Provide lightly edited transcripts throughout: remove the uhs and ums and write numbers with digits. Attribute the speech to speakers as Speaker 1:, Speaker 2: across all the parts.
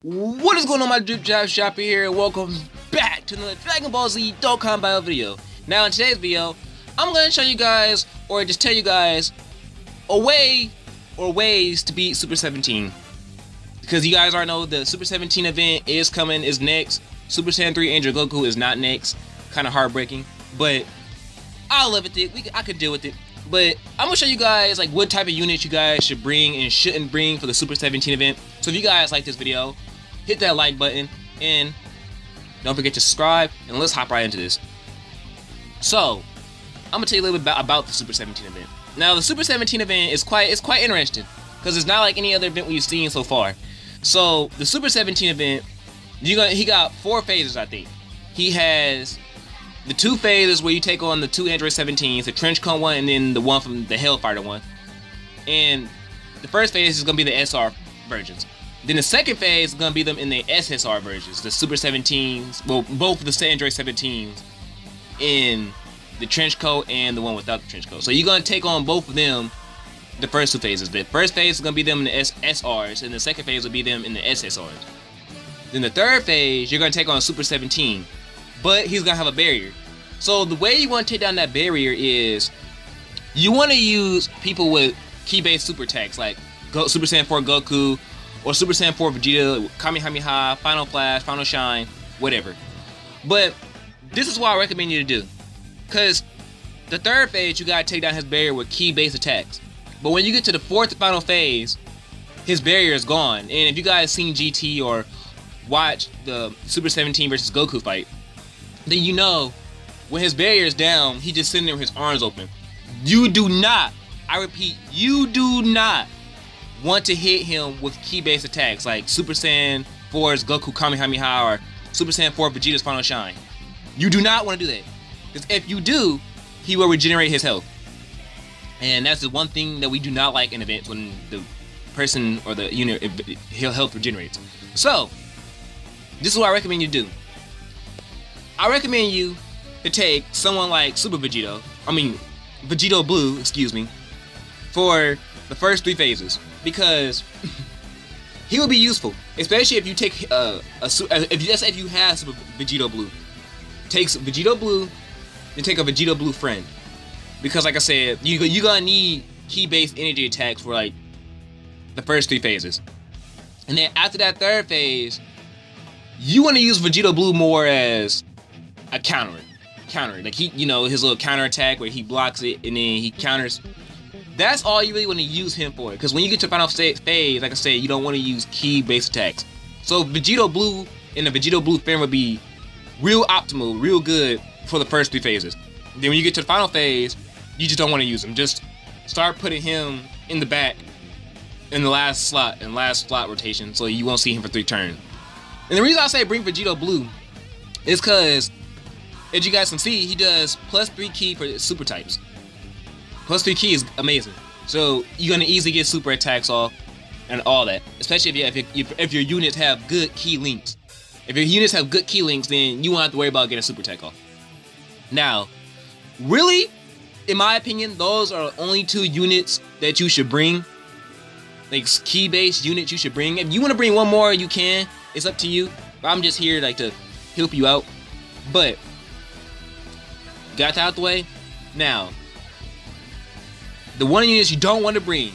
Speaker 1: What is going on, my drip job shopper here, and welcome back to another Dragon Ball Z Dokkan Battle video. Now in today's video, I'm going to show you guys, or just tell you guys, a way or ways to beat Super 17. Because you guys already know the Super 17 event is coming, is next. Super Saiyan 3 Angel Goku is not next. Kind of heartbreaking, but I'll live with it. I could deal with it. But I'm gonna show you guys like what type of units you guys should bring and shouldn't bring for the Super 17 event. So if you guys like this video, hit that like button and don't forget to subscribe, and let's hop right into this. So I'm gonna tell you a little bit about the Super 17 event. Now the Super 17 event is quite interesting because it's not like any other event we've seen so far. So the Super 17 event, he got 4 phases, I think. He has the 2 phases where you take on the 2 Android 17s, the Trench Coat one and then the one from the Hellfighter one. And the first phase is gonna be the SR versions. Then the second phase is gonna be them in the SSR versions, the Super 17s, well, both of the Android 17s in the Trench Coat and the one without the Trench Coat. So you're gonna take on both of them the first 2 phases. The first phase is gonna be them in the SRs, and the second phase will be them in the SSRs. Then the third phase, you're gonna take on Super 17, but he's gonna have a barrier. So the way you want to take down that barrier is you want to use people with key-based super attacks like Super Saiyan 4 Goku or Super Saiyan 4 Vegeta, Kamehameha, Final Flash, Final Shine, whatever. But this is what I recommend you to do, because the third phase you gotta take down his barrier with key-based attacks. But when you get to the 4th final phase, his barrier is gone. And if you guys seen GT or watch the Super 17 versus Goku fight, then you know when his barrier is down, he just sitting there with his arms open. You do not, I repeat, you do not want to hit him with key-based attacks like Super Saiyan 4's Goku Kamehameha or Super Saiyan 4 Vegeta's Final Shine. You do not want to do that, because if you do, he will regenerate his health. And that's the one thing that we do not like in events, when the person or the unit health regenerates. So this is what I recommend you do. I recommend you to take someone like Super Vegito, Vegito Blue, excuse me, for the first 3 phases, because he will be useful, especially if you take if you have Super Vegito Blue. Take Vegito Blue, then take a Vegito Blue friend, because like I said, you're gonna need key-based energy attacks for like the first 3 phases, and then after that 3rd phase, you want to use Vegito Blue more as a counter, like he, his little counter attack where he blocks it and then he counters. That's all you really want to use him for, because when you get to final phase, like I said, you don't want to use key-based attacks. So Vegito Blue and the Vegito Blue friend would be real optimal, real good for the first 3 phases. Then when you get to the final phase, you just don't want to use him. Just start putting him in the back in the last slot rotation, so you won't see him for 3 turns. And the reason I say bring Vegito Blue is because, as you guys can see, he does +3 key for super types. +3 key is amazing. So you're gonna easily get super attacks off and all that, especially if your units have good key links. If your units have good key links, then you won't have to worry about getting a super attack off. Now, really, in my opinion, those are the only 2 units that you should bring, like key-based units you should bring. If you want to bring one more, you can. It's up to you. I'm just here like to help you out. But got that out the way. Now, the one units you don't want to bring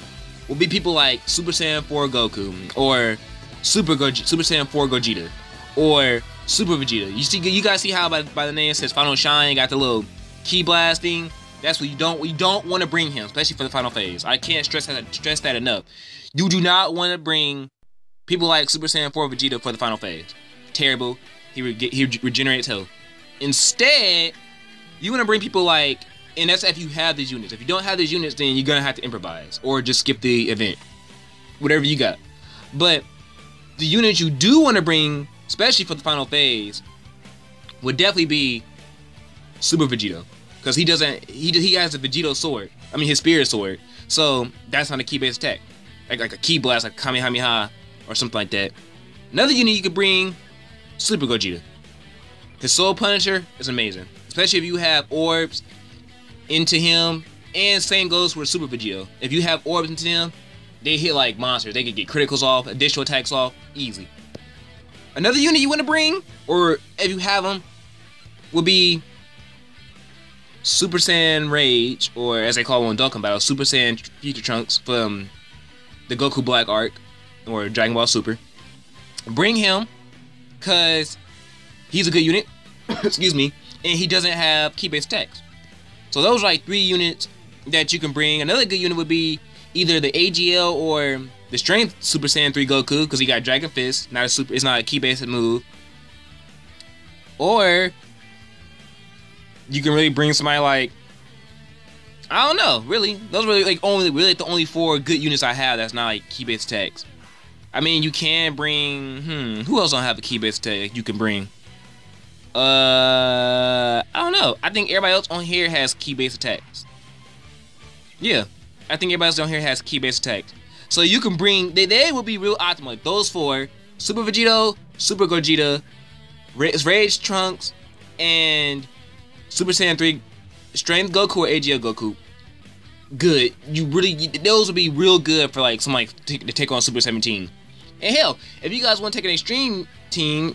Speaker 1: will be people like Super Saiyan 4 Goku or Super Saiyan 4 Gogeta or Super Vegeta. You guys see how by the name it says Final Shine, got the little key blast thing. That's what you don't want to bring him, especially for the final phase. I can't stress that enough. You do not want to bring people like Super Saiyan 4 Vegeta for the final phase. Terrible. He regenerates health. Instead, you want to bring people like, and that's if you have these units. If you don't have these units, then you're gonna have to improvise or just skip the event, whatever you got. But the units you do want to bring, especially for the final phase, would definitely be Super Vegito, because he has a Vegito sword. His spirit sword. So that's not a key-based attack, like a key blast, like Kamehameha or something like that. Another unit you could bring, Super Gogeta. His Soul Punisher is amazing, especially if you have orbs into him, and same goes for Super Vegito. If you have orbs into him, they hit like monsters. They can get criticals off, additional attacks off, easy. Another unit you want to bring, or if you have them, would be Super Saiyan Rage, or as they call it on Dokkan Battle, Super Saiyan Future Trunks from the Goku Black arc, or Dragon Ball Super. Bring him, cause he's a good unit, excuse me, and he doesn't have key-based attacks. So those are like 3 units that you can bring. Another good unit would be either the AGL or the Strength Super Saiyan 3 Goku, because he got Dragon Fist, it's not a key-based move. Or you can really bring somebody like, I don't know, really. Those are really the only 4 good units I have that's not like key-based attacks. I mean, you can bring, who else don't have a key-based attack you can bring? I don't know. I think everybody else on here has key-based attacks. Yeah, I think everybody else on here has key-based attacks. So you can bring, they will be real optimal. Like those 4, Super Vegito, Super Gogeta, Rage Trunks, and Super Saiyan 3 Strength Goku or AGL Goku. Good. Those would be real good for like somebody to take on Super 17. And hell, if you guys want to take an extreme team,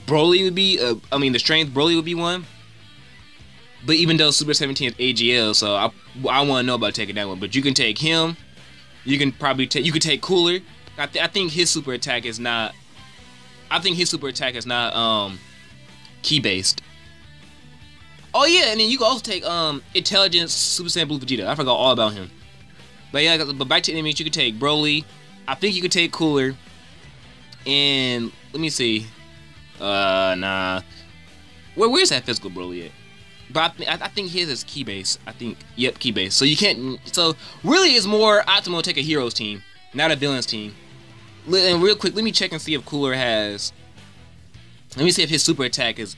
Speaker 1: Broly would be, the Strength Broly would be one. But even though Super 17 is AGL, so I want to know about taking that one. But you can take him. You can probably take, Cooler. I think his super attack is not, key based. Oh yeah, and then you can also take Intelligence Super Saiyan Blue Vegeta. I forgot all about him. But yeah, but back to enemies, you could take Broly. I think you could take Cooler. And let me see. Nah. Where's that physical Broly at? But I think his is key base. Yep, key base. So you can't. So really, it's more optimal to take a heroes team, not a villains team. And real quick, let me check and see if Cooler has. Let me see if his super attack is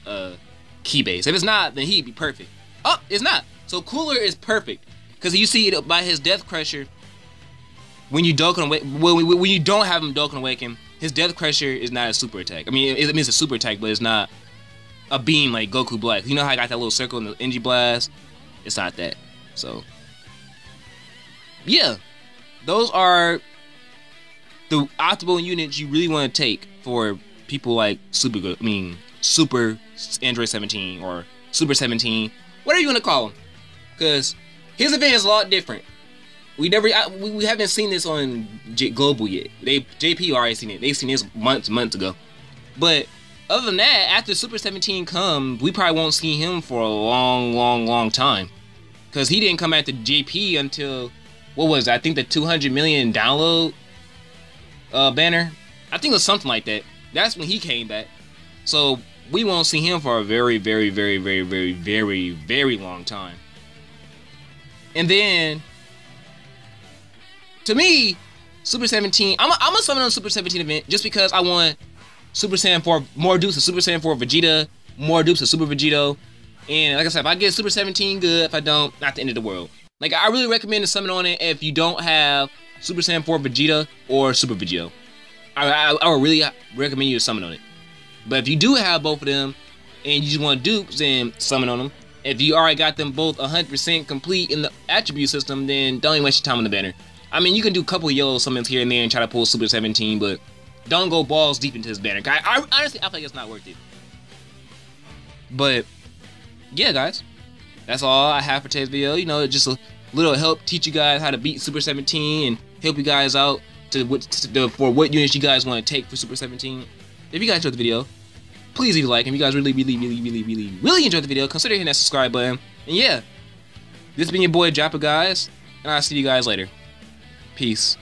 Speaker 1: key base. If it's not, then he'd be perfect. Oh, it's not. So Cooler is perfect because you see it by his Death Crusher. When you when you don't have him Dokkan Awaken, his Death Crusher is not a super attack. I mean, it means a super attack, but it's not a beam like Goku Black. You know how I got that little circle in the Energy Blast? It's not that. So yeah, those are the optimal units you really want to take for people like Super Android 17 or Super 17, whatever you want to call them. Because his event is a lot different. We haven't seen this on Global yet. JP already seen it. They've seen this months ago. But other than that, after Super 17 comes, we probably won't see him for a long time. Because he didn't come back to JP until, what was it? I think the 200 million download banner. I think it was something like that. That's when he came back. So we won't see him for a very long time. And then, to me, Super 17, I'm gonna summon on the Super 17 event just because I want Super Saiyan 4, more dupes of Super Saiyan 4 Vegeta, more dupes of Super Vegito. And like I said, if I get Super 17, good. If I don't, not the end of the world. Like, I really recommend to summon on it if you don't have Super Saiyan 4 Vegeta or Super Vegito. I would really recommend you to summon on it. But if you do have both of them and you just want dupes, then summon on them. If you already got them both 100% complete in the attribute system, then don't even waste your time on the banner. I mean, you can do a couple of yellow summons here and there and try to pull Super 17, but don't go balls deep into this banner. Honestly, I feel like it's not worth it. But yeah, guys, that's all I have for today's video. You know, just a little help teach you guys how to beat Super 17 and help you guys out for what units you guys want to take for Super 17. If you guys enjoyed the video, please leave a like. And if you guys really enjoyed the video, consider hitting that subscribe button. And yeah, this has been your boy DrapahOG, guys, and I'll see you guys later. Peace.